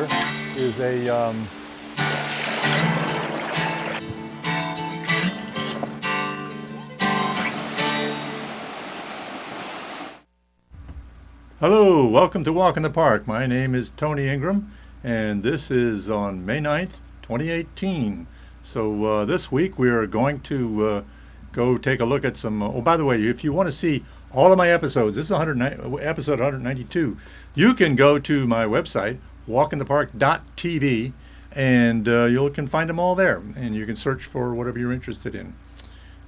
here is a Hello, welcome to Walk in the Park. My name is Tony Ingram, and this is on May 9th, 2018. So this week we are going to go take a look at some, oh, by the way, if you want to see all of my episodes, this is episode 192, you can go to my website, walkinthepark.tv, and you can find them all there, and you can search for whatever you're interested in.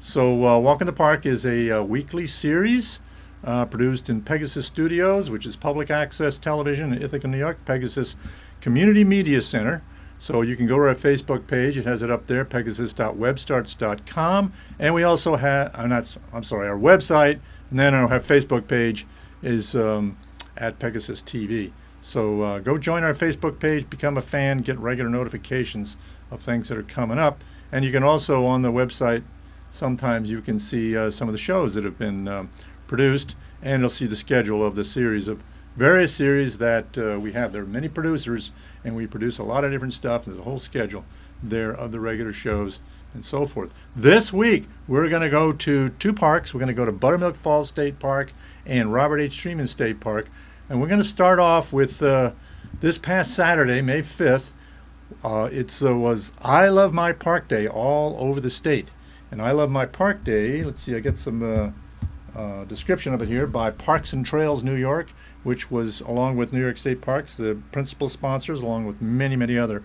So Walk in the Park is a weekly series produced in Pegasus Studios, which is public access television in Ithaca, New York, Pegasus Community Media Center. So you can go to our Facebook page. It has it up there, pegasus.webstarts.com. And we also have, our website, and then our Facebook page is at Pegasus TV. So go join our Facebook page, become a fan, get regular notifications of things that are coming up. And you can also, on the website, sometimes you can see some of the shows that have been produced, and you'll see the schedule of the series of various series that we have. There are many producers, and we produce a lot of different stuff. There's a whole schedule there of the regular shows and so forth. This week, we're going to go to two parks. We're going to go to Buttermilk Falls State Park and Robert H. Treman State Park. And we're going to start off with this past Saturday, May 5th. It was I Love My Park Day all over the state. And I Love My Park Day, let's see, I get some description of it here by Parks and Trails New York, which was, along with New York State Parks, the principal sponsors, along with many, many other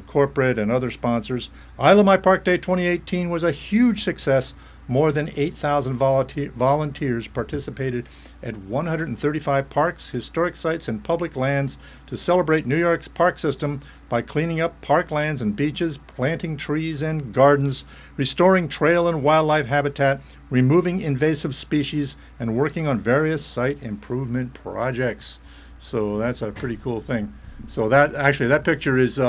corporate and other sponsors. I Love My Park Day 2018 was a huge success. More than 8,000 volunteers participated at 135 parks, historic sites, and public lands to celebrate New York's park system by cleaning up parklands and beaches, planting trees and gardens, restoring trail and wildlife habitat, removing invasive species, and working on various site improvement projects. So that's a pretty cool thing. So that picture is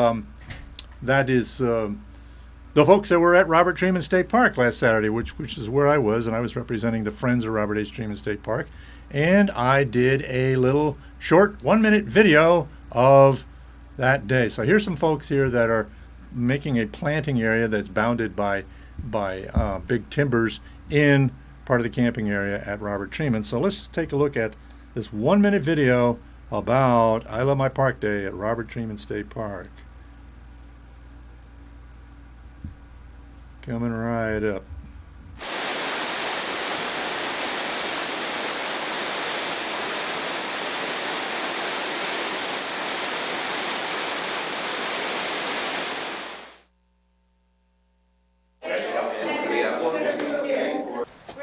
the folks that were at Robert Treman State Park last Saturday, which is where I was, and I was representing the Friends of Robert H. Treman State Park. And I did a little short 1-minute video of that day. So here's some folks here that are making a planting area that's bounded by big timbers in part of the camping area at Robert Treman. So let's take a look at this 1-minute video about I Love My Park Day at Robert Treman State Park. Coming right up.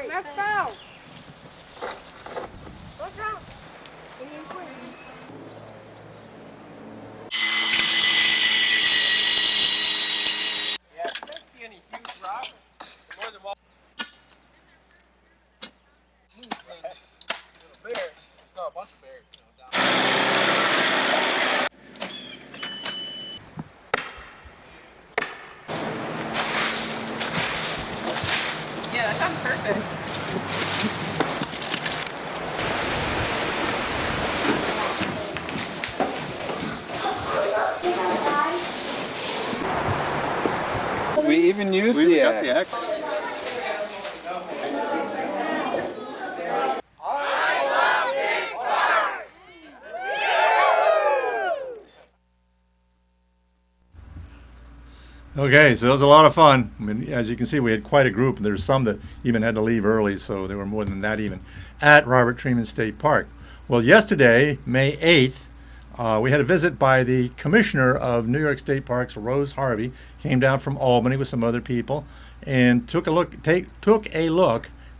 Let's go. Look out. Yeah, that sounds perfect. We even used the axe. Okay, so it was a lot of fun. I mean, as you can see, we had quite a group. There's some that even had to leave early, so there were more than that even at Robert Treman State Park. Well, yesterday, May 8th, we had a visit by the Commissioner of New York State Parks, Rose Harvey. Came down from Albany with some other people and took a look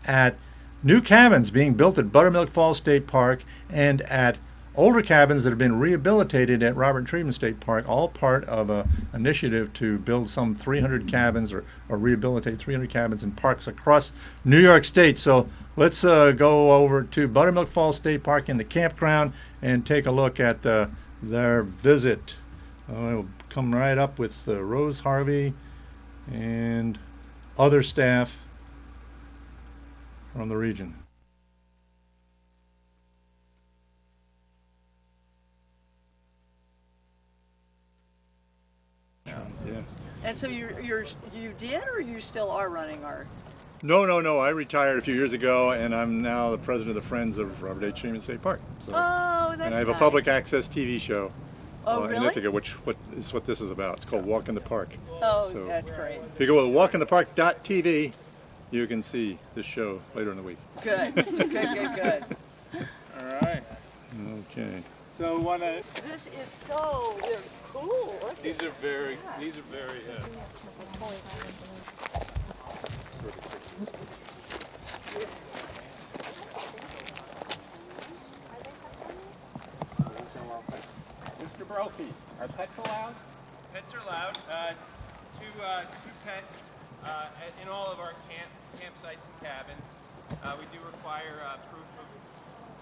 at new cabins being built at Buttermilk Falls State Park and at older cabins that have been rehabilitated at Robert Treman State Park, all part of an initiative to build some 300 cabins or rehabilitate 300 cabins in parks across New York State. So let's go over to Buttermilk Falls State Park in the campground and take a look at their visit. We'll come right up with Rose Harvey and other staff from the region. And so you did, or you still are running our? No. I retired a few years ago, and I'm now the president of the Friends of Robert H. Treman State Park. So, Oh, that's and I have nice. a public access TV show in really? Ithaca, which is what this is about. It's called Walk in the Park. Oh, So, that's great. if you go to walkinthepark.tv, you can see this show later in the week. Good. Good. All right. Okay. So one of This is so cool. these are very Mr. Brokey, are pets allowed? Pets are allowed. Two pets in all of our campsites and cabins. We do require proof of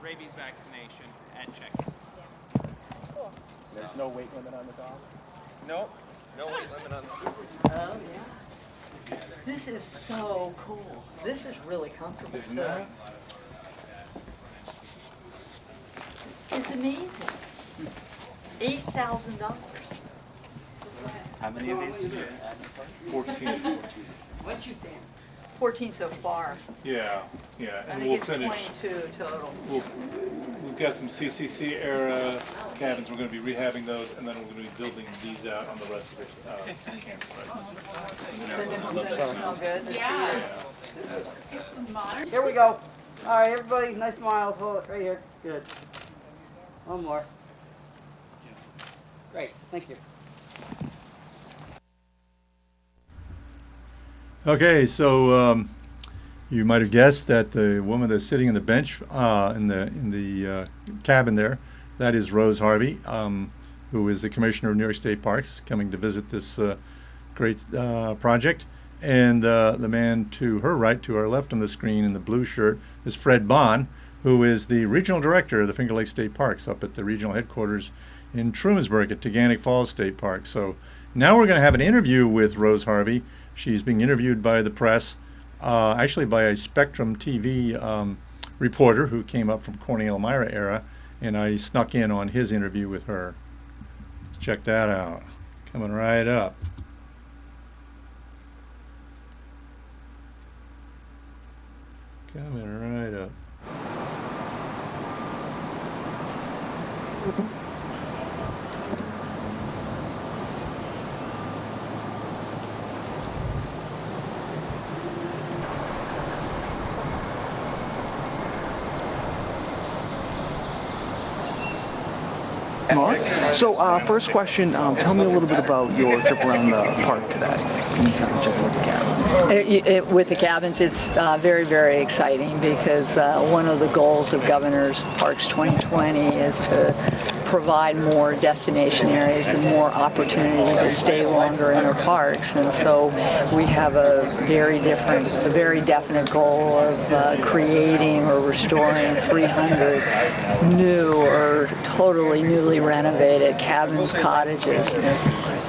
rabies vaccination at check-in. Cool. There's no weight limit on the dog? No weight limit on the Oh yeah. This is so cool. This is really comfortable Isn't stuff. it? It's amazing. $8,000. How many of these did you have? 14. 14 so far. Yeah. I And think we'll it's finish. 22 total. We've got some CCC era cabins. We're going to be rehabbing those, and then we're going to be building these out on the rest of the campsites. Does it smell good? Yeah. Here we go. All right, everybody, nice smiles. Hold it right here. Good. One more. Great, thank you. Okay, so you might have guessed that the woman that's sitting on the bench in the cabin there, that is Rose Harvey, who is the commissioner of New York State Parks, coming to visit this great project. And the man to her right, to our left on the screen in the blue shirt, is Fred Bond, who is the regional director of the Finger Lakes State Parks up at the regional headquarters in Trumansburg at Ithaca Falls State Park. So now we're going to have an interview with Rose Harvey. She's being interviewed by the press, actually by a Spectrum TV reporter who came up from Corny Elmira era, and I snuck in on his interview with her. Let's check that out. Coming right up. Coming right up. So, first question, tell me a little bit about your trip around the park today. Can you tell me check out the cabins? With the cabins, it's very, very exciting because one of the goals of Governor's Parks 2020 is to provide more destination areas and more opportunity to stay longer in our parks. And so we have a very definite goal of creating or restoring 300 new or totally newly renovated cabins, cottages.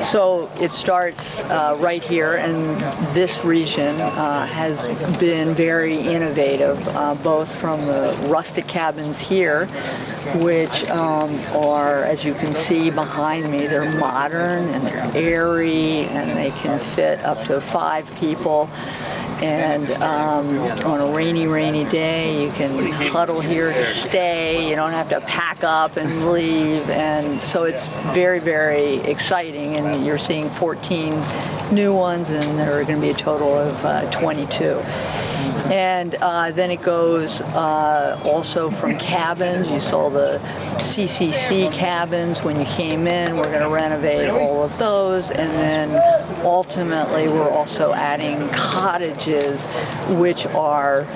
So it starts right here, and this region has been very innovative, both from the rustic cabins here, which are, as you can see behind me, they're modern and they're airy and they can fit up to 5 people. And on a rainy day, you can huddle here to stay. You don't have to pack up and leave. And so it's very, very exciting. And you're seeing 14 new ones, and there are going to be a total of 22. And then it goes also from cabins. You saw the CCC cabins when you came in. We're going to renovate all of those. And then ultimately we're also adding cottages, which are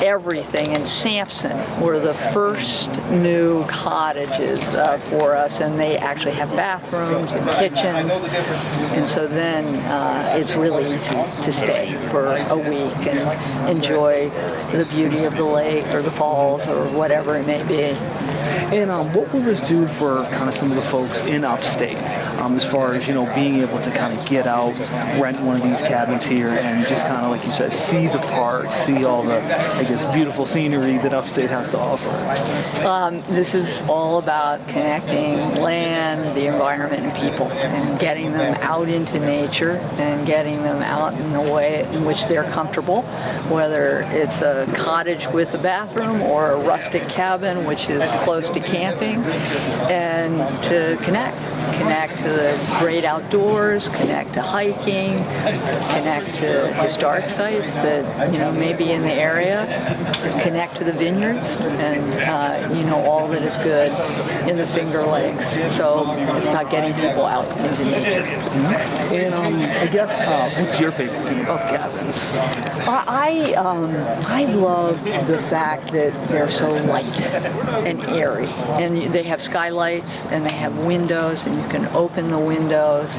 everything. And Sampson were the first new cottages for us. And they actually have bathrooms and kitchens. And so then it's really easy to stay for a week and enjoy the beauty of the lake or the falls or whatever it may be. And what will this do for kind of some of the folks in upstate, as far as, being able to kind of get out, rent one of these cabins here, and just kind of, like you said, see the park, see all the, I guess, beautiful scenery that upstate has to offer? This is all about connecting land, the environment, and people, and getting them out into nature and getting them out in a way in which they're comfortable, whether it's a cottage with a bathroom or a rustic cabin, which is close to camping, and to connect to the great outdoors, connect to hiking, connect to historic sites that, may be in the area, connect to the vineyards, and, all that is good in the Finger Lakes. So it's about getting people out into nature. And I guess, what's your favorite thing about cabins? I love the fact that they're so light and airy, and they have skylights and they have windows, and you can open the windows.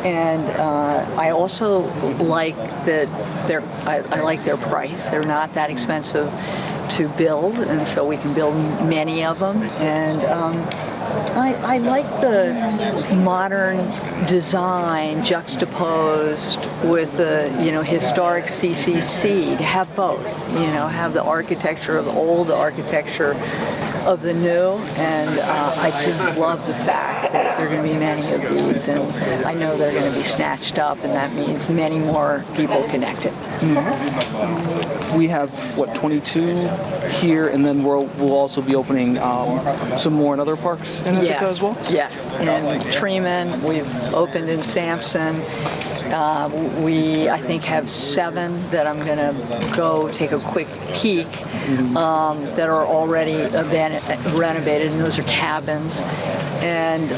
And I also like that I like their price. They're not that expensive to build, and so we can build many of them. And I like the modern design juxtaposed with the historic CCC, to have both, have the architecture of the old, the architecture of the new, and I just love the fact that there are going to be many of these, and I know they're going to be snatched up, and that means many more people connected. Mm-hmm. We have, 22 here, and then we'll also be opening some more in other parks in Ithaca as well? Yes, in Treman, we've opened in Sampson. We, I think, have 7 that I'm going to go take a quick peek that are already renovated, and those are cabins. And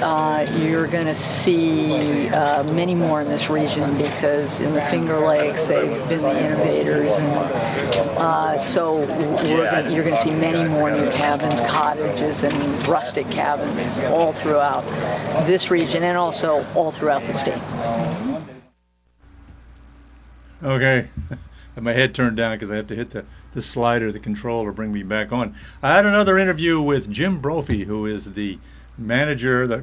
you're going to see many more in this region, because in the Finger Lakes they've been the innovators, and so you're going to see many more new cabins, cottages, and rustic cabins all throughout this region, and also all throughout the state. Okay, my head turned down because I have to hit the slider, the control, to bring me back on. I had another interview with Jim Brophy, who is the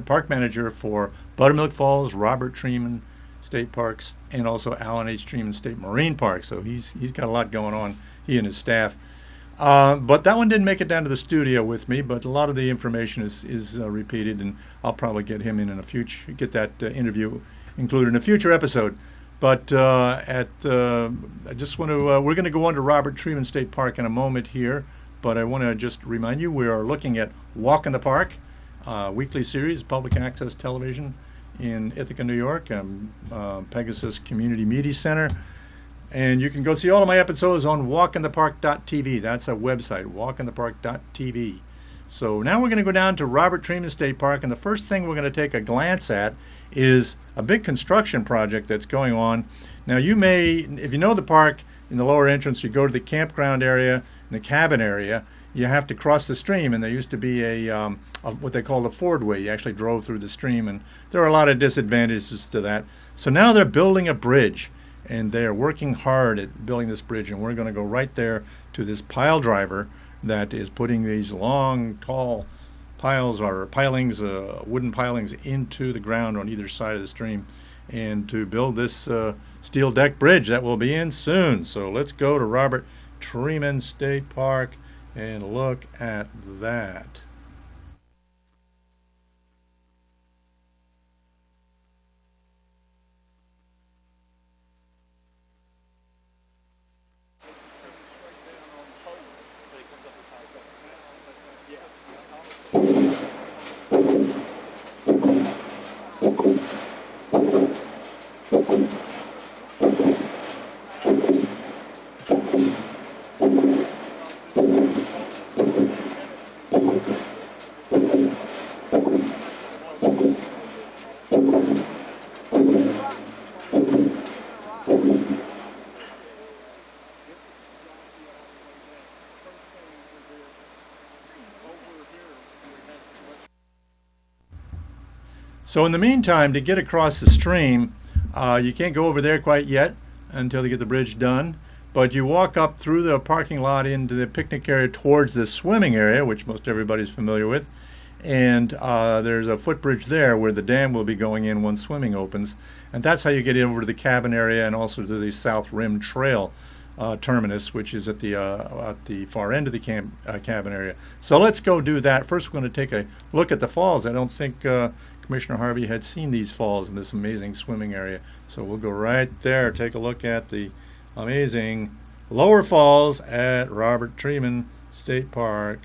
park manager for Buttermilk Falls, Robert Treman State Parks, and also Alan H. Treman State Marine Park. So he's got a lot going on, he and his staff. But that one didn't make it down to the studio with me, but a lot of the information is repeated, and I'll probably get him in a future, get that interview included in a future episode. But I just want to, we're going to go on to Robert Treman State Park in a moment here, but I want to just remind you we are looking at Walk in the Park, weekly series, public access television in Ithaca, New York, Pegasus Community Media Center. And you can go see all of my episodes on walkinthepark.tv. That's a website, walkinthepark.tv. So now we're going to go down to Robert Treman State Park, and the first thing we're going to take a glance at is a big construction project that's going on. Now you may, if you know the park, in the lower entrance you go to the campground area and the cabin area, you have to cross the stream, and there used to be a what they called a fordway. You actually drove through the stream, and there are a lot of disadvantages to that. So now they're building a bridge, and they're working hard at building this bridge, and we're going to go right there to this pile driver that is putting these long, tall piles or pilings, wooden pilings, into the ground on either side of the stream, and to build this steel deck bridge that will be in soon. So let's go to Robert Treman State Park and look at that. So in the meantime, to get across the stream, you can't go over there quite yet until they get the bridge done. but you walk up through the parking lot into the picnic area towards this swimming area, which most everybody's familiar with. And there's a footbridge there where the dam will be going in once swimming opens. And that's how you get over to the cabin area and also to the South Rim Trail terminus, which is at the far end of the cabin area. So let's go do that. First, we're going to take a look at the falls. I don't think Commissioner Harvey had seen these falls in this amazing swimming area. So we'll go right there, take a look at the amazing lower falls at Treman State Park.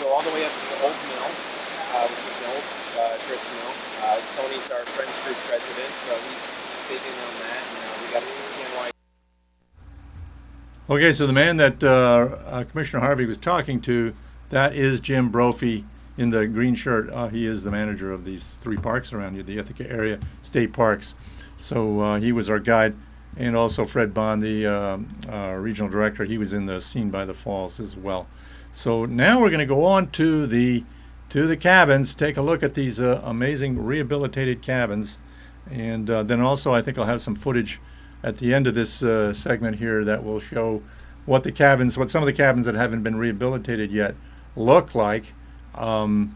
Go all the way up to the old mill, which is an old grist mill. Tony's our Friends Group president, so he's big in on that. And we got TNY. Okay, so the man that Commissioner Harvey was talking to, that is Jim Brophy in the green shirt. He is the manager of these 3 parks around here, the Ithaca area state parks. So he was our guide, and also Fred Bond, the regional director. He was in the scene by the falls as well. So now we're going to go on to the cabins, take a look at these amazing rehabilitated cabins, and then also I think I'll have some footage at the end of this segment here that will show what some of the cabins that haven't been rehabilitated yet look like. There's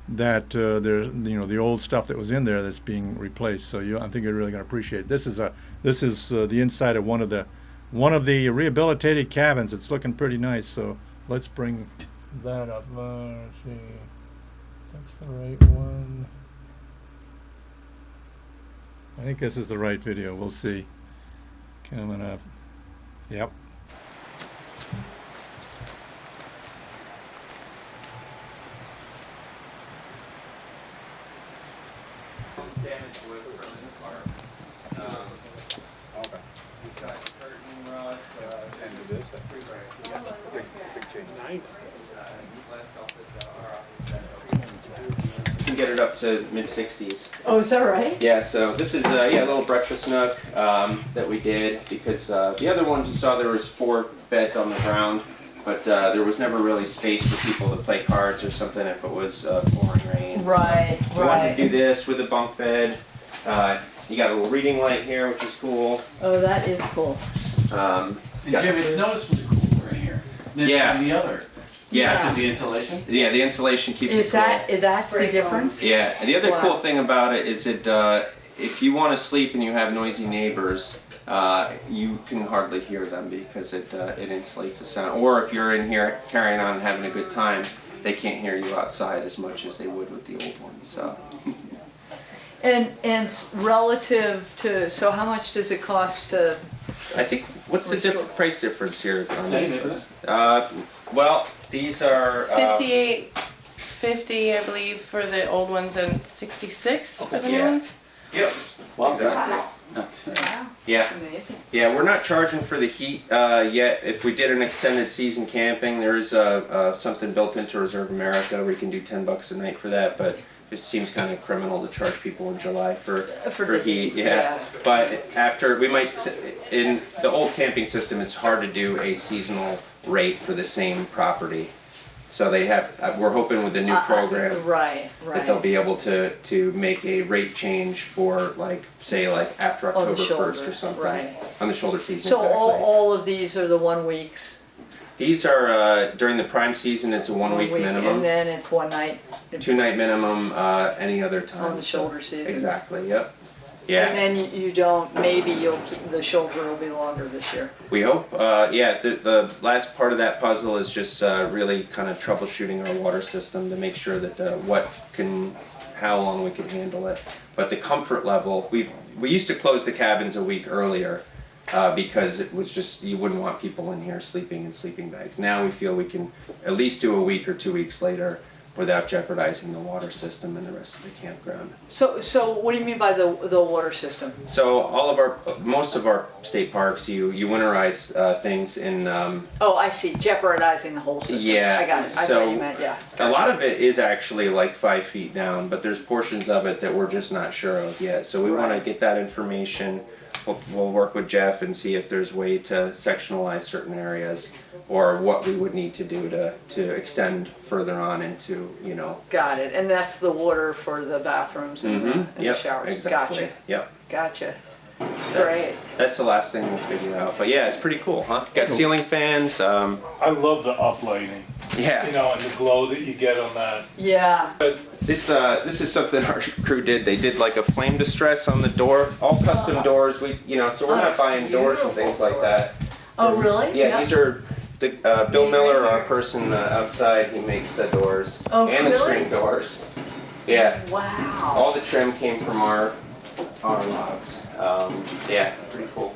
the old stuff that was in there that's being replaced. So I think you're really going to appreciate it. This is the inside of one of the rehabilitated cabins. It's looking pretty nice. So let's bring that up. Let's see. That's the right one. I think this is the right video. We'll see. Coming up. Yep. Damaged wood from in the park. Okay. We've got curtain rods. And this? Big change. Nice. You can get it up to mid-60s. Oh, is that right? Yeah, so this is a little breakfast nook that we did because the other ones you saw there was 4 beds on the ground, but there was never really space for people to play cards or something if it was pouring rain. Right, so we wanted to do this with a bunk bed. You got a little reading light here, which is cool. Oh, that is cool. And Jim, it's noticeably cool right here than the other. Yeah, because the insulation. Yeah, the insulation keeps it cool. That's the difference? Yeah, and the other cool thing about it is that if you want to sleep and you have noisy neighbors, you can hardly hear them because it insulates the sound. Or if you're in here carrying on and having a good time, they can't hear you outside as much as they would with the old ones. So. And relative to, so how much does it cost to? I think, what's the price difference here? Same, isn't it? Well, these are $58.50, I believe, for the old ones, and $66 for the new ones. Yep. Well, Exactly. Wow. Yeah. Amazing. Yeah, we're not charging for the heat yet. If we did an extended season camping, there is something built into Reserve America where you can do $10 a night for that, but it seems kind of criminal to charge people in July for heat. Yeah. But after, we might, in the old camping system, it's hard to do a seasonal rate for the same property. So they have, we're hoping with the new program that they'll be able to make a rate change for say after October 1st or something. On the shoulder season. So all of these are the 1 weeks? These are, during the prime season, it's a 1 week minimum. And then it's 1 night? 2 night minimum any other time. On the shoulder season? Exactly, yep. Yeah. And then you don't, maybe you'll keep, the shoulder will be longer this year. We hope. Yeah, the last part of that puzzle is just really kind of troubleshooting our water system to make sure that how long we can handle it. But the comfort level, we used to close the cabins a week earlier because it was just, you wouldn't want people in here sleeping in sleeping bags. Now we feel we can at least do a week or 2 weeks later without jeopardizing the water system and the rest of the campground. So what do you mean by the water system? So most of our state parks, you winterize things in. Oh, I see. Jeopardizing the whole system. Yeah. I got it. I so thought you meant, yeah. A lot of it is actually like 5 feet down, but there's portions of it that we're just not sure of yet. So we want to get that information. We'll work with Jeff and see if there's a way to sectionalize certain areas, or what we would need to do to extend further on into, you know. Got it. And that's the water for the bathrooms and, the showers. Exactly. Gotcha. Yep. Gotcha. Great. That's the last thing we'll figure out. But yeah, it's pretty cool, huh? Got ceiling fans. I love the uplighting. Yeah. You know, and the glow that you get on that. Yeah. This is something our crew did. They did like a flame distress on the door, all custom doors. So we're not buying doors and things like that. Oh, really? Yeah, these are the Bill Miller, our person outside. He makes the doors and the screen doors. Yeah. Wow. All the trim came from our logs. Yeah, it's pretty cool.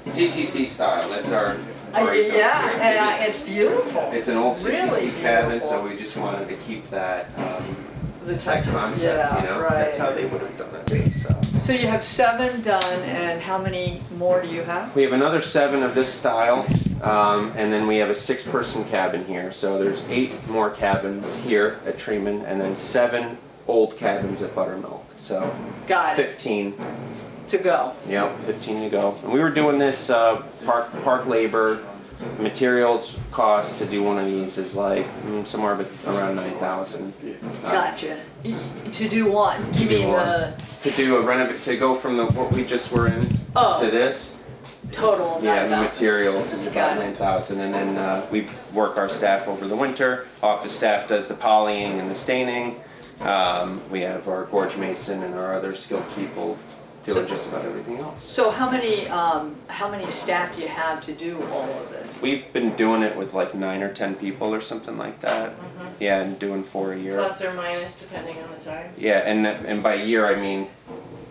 CCC style. That's our. It's beautiful. It's an old CCC really cabin, so we just wanted to keep that. The that concept, you know, that's how they would have done it. So you have 7 done, and how many more do you have? We have another 7 of this style, and then we have a 6-person cabin here. So there's 8 more cabins here at Treeman, and then 7 old cabins at Buttermilk. So Got it. 15 to go. Yep, 15 to go. And we were doing this park labor. Materials cost to do one of these is like somewhere around $9,000. Gotcha. To do what? You mean to do a to go from what we just were in to this. Total. Yeah, the materials is about $9,000, and then we work our staff over the winter. Office staff does the polying and the staining. We have our gorge mason and our other skilled people doing just about everything else. So how many staff do you have to do all of this? We've been doing it with like 9 or 10 people or something like that. Yeah, and doing 4 a year. Plus or minus, depending on the time. Yeah, and by year I mean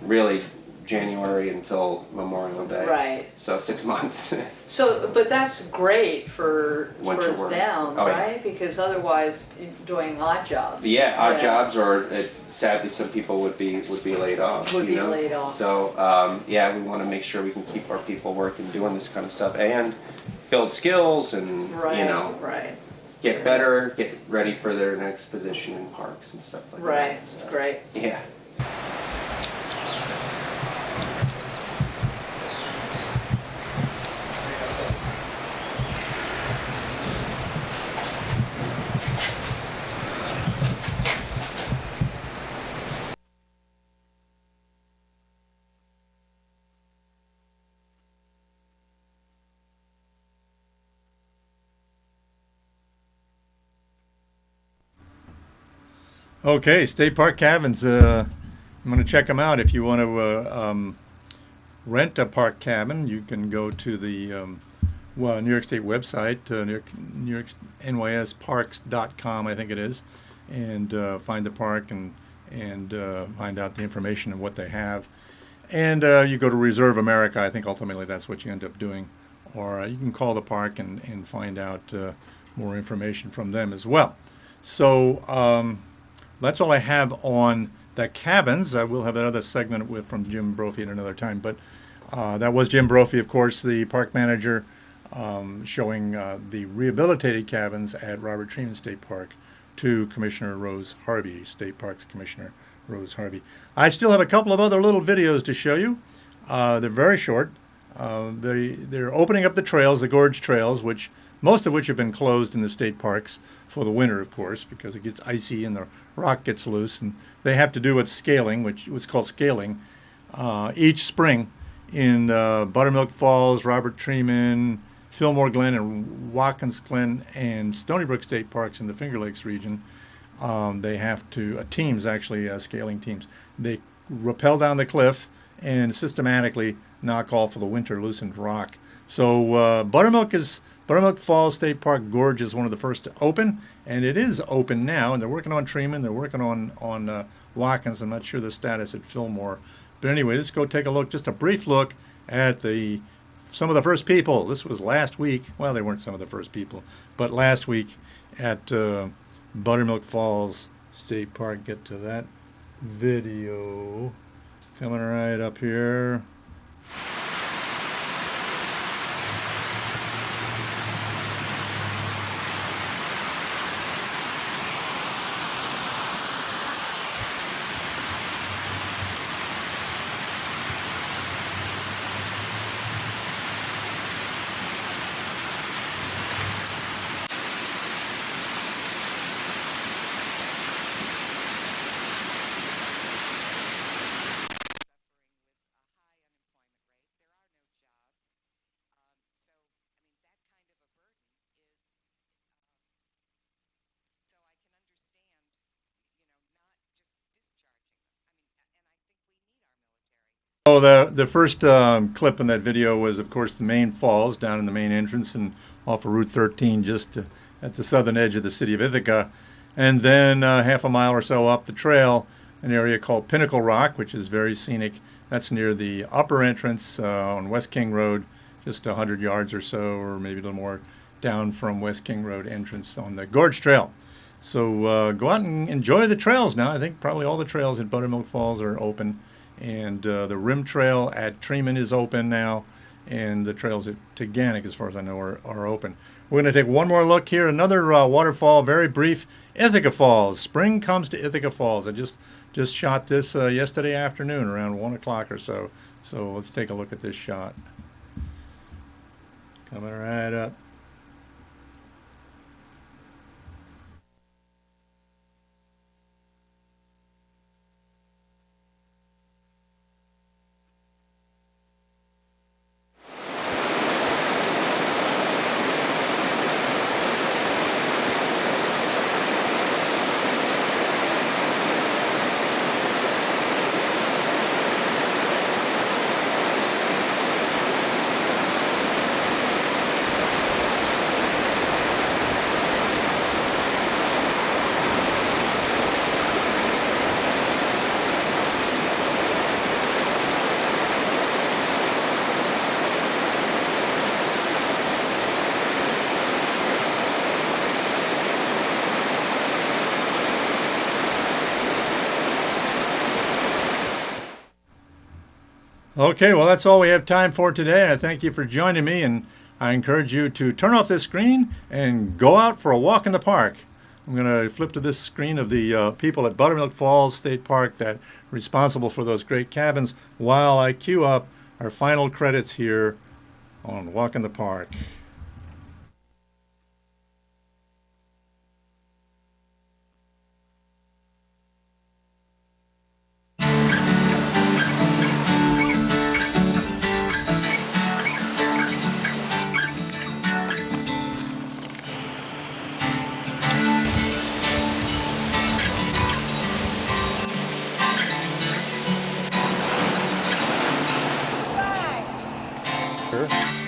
really January until Memorial Day. Right. So 6 months. So, but that's great for work. them, right? Yeah. Because otherwise, doing odd jobs. Yeah, odd jobs, or sadly, some people would be laid off. Laid off. So yeah, we want to make sure we can keep our people working, doing this kind of stuff, and build skills, and get better, get ready for their next position in parks and stuff like that. Right. So, great. Yeah. Okay, State Park cabins. I'm going to check them out. If you want to rent a park cabin, you can go to the New York State website, NYSparks.com, I think it is, and find the park and find out the information of what they have. And you go to Reserve America. I think ultimately that's what you end up doing. Or you can call the park and find out more information from them as well. So that's all I have on the cabins. I will have another segment from Jim Brophy at another time. But that was Jim Brophy, of course, the park manager, showing the rehabilitated cabins at Treman State Park to Commissioner Rose Harvey, State Parks Commissioner Rose Harvey. I still have a couple of other little videos to show you. They're very short. They're opening up the trails, the gorge trails, most of which have been closed in the state parks for the winter, of course, because it gets icy and the rock gets loose, and they have to do what's called scaling, each spring in Buttermilk Falls, Robert Treman, Fillmore Glen, and Watkins Glen, and Stony Brook State Parks in the Finger Lakes region. They have to, teams actually, scaling teams, they rappel down the cliff and systematically knock off of the winter loosened rock. So Buttermilk Falls State Park Gorge is one of the first to open, and it is open now, and they're working on Treman, they're working on Watkins. I'm not sure the status at Fillmore, But anyway, let's go take a look, just a brief look at some of the first people. This was last week. Well, they weren't some of the first people, but last week at Buttermilk Falls State Park. Get to that video. Coming right up here. Oh, the first clip in that video was, of course, the main falls down in the main entrance and off of Route 13, just at the southern edge of the city of Ithaca. And then half a mile or so up the trail, an area called Pinnacle Rock, which is very scenic. That's near the upper entrance on West King Road, just 100 yards or so, or maybe a little more down from West King Road entrance on the Gorge Trail. So go out and enjoy the trails now. I think probably all the trails at Buttermilk Falls are open. And the rim trail at Treman is open now, and the trails at Teganic, as far as I know, are open. We're going to take one more look here. Another waterfall, very brief. Ithaca Falls. Spring comes to Ithaca Falls. I just shot this yesterday afternoon around 1 o'clock or so. So let's take a look at this shot. Coming right up. Okay, well, that's all we have time for today. I thank you for joining me, and I encourage you to turn off this screen and go out for a walk in the park. I'm going to flip to this screen of the people at Buttermilk Falls State Park that are responsible for those great cabins while I queue up our final credits here on Walk in the Park.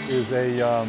Is a